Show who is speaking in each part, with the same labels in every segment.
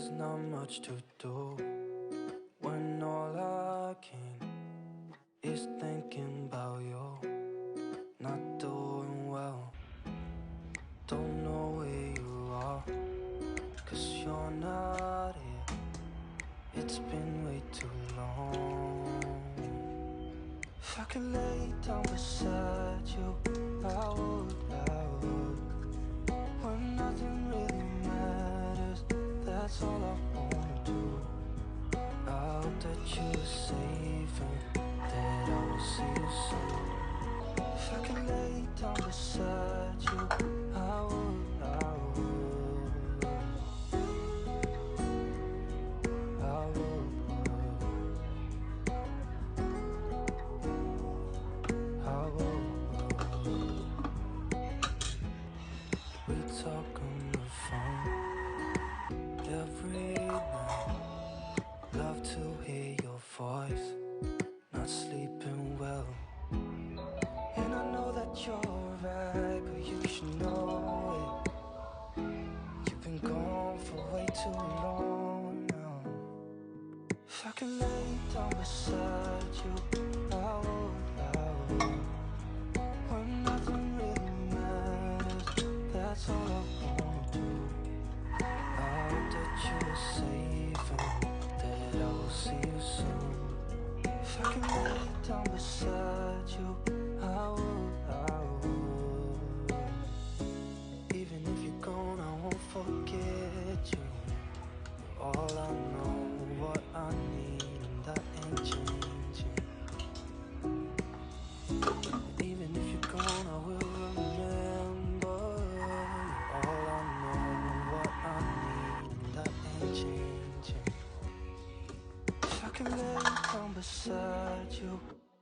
Speaker 1: there's not much to do when all I can is thinking about you. Not doing well, don't know where you are, 'cause you're not here. It's been way too long. If I could lay down beside you, I would. When nothing really matters, that's all I wanna do. I hope that you're safe and that I will see you soon. If I could lay down beside you, I would. We talk on the phone every night. Love to hear your voice. Not sleeping well, and I know that you're right, but you should know it. You've been gone for way too long now. If I could lay down beside you, I would. When nothing really matters, that's all I wanna do. I hope that you're safe and that I will see you soon. If I can lay down beside you, I would. Even if you're gone, I won't forget you. You're all I know, what I need, and that ain't changing. Even if you're gone, I will remember. You're all I know, what I need, and that ain't changing. If I can lay down beside you,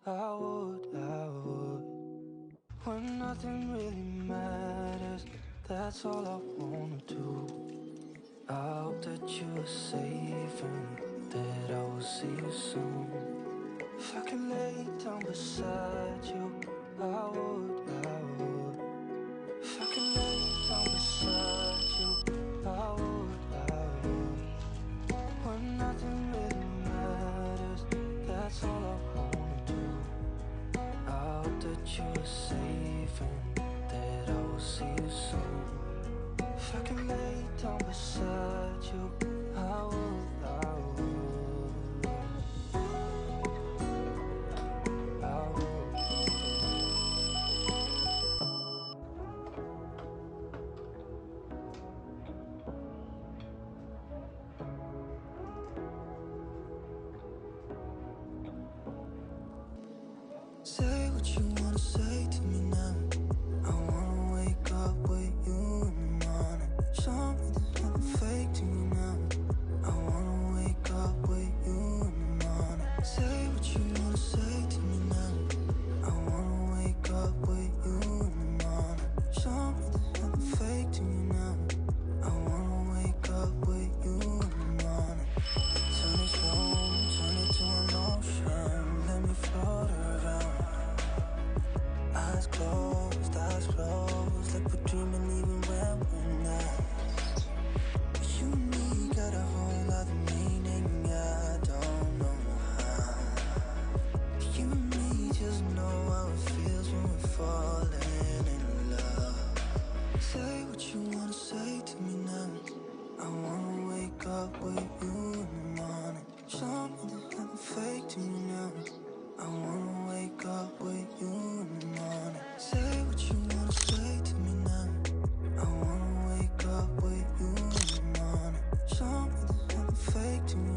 Speaker 1: I would. When nothing really matters, that's all I wanna do. I hope that you're safe and that I will see you soon. If I can lay down beside you, I would. If I can lay down beside you, I would. When nothing really matters, that's all I wanna do. I hope that you're safe and that I will see you soon. If I can lay down beside you, I would. Say what you wanna say to me now. I wanna wake up with you in the morning. Show me there's nothing fake to you now. I wanna wake up with you in the morning. Say what you wanna say to me now. I wanna wake up with you in the morning. Show me there's nothing fake to you now. I wanna wake up with you in the morning. Turn this room, turn it to an ocean. Let me float around. Eyes closed, like we're dreaming even when we're not. You and me got a whole other meaning, I don't know how. You and me just know how it feels when we're falling in love. Say what you wanna say to me now. I wanna wake up with you in the morning. Show me there's nothing fake to you now. I wanna wake up with you in the morning. Say what you wanna say to me now. I wanna wake up with you in the morning. Show me there's nothing fake to you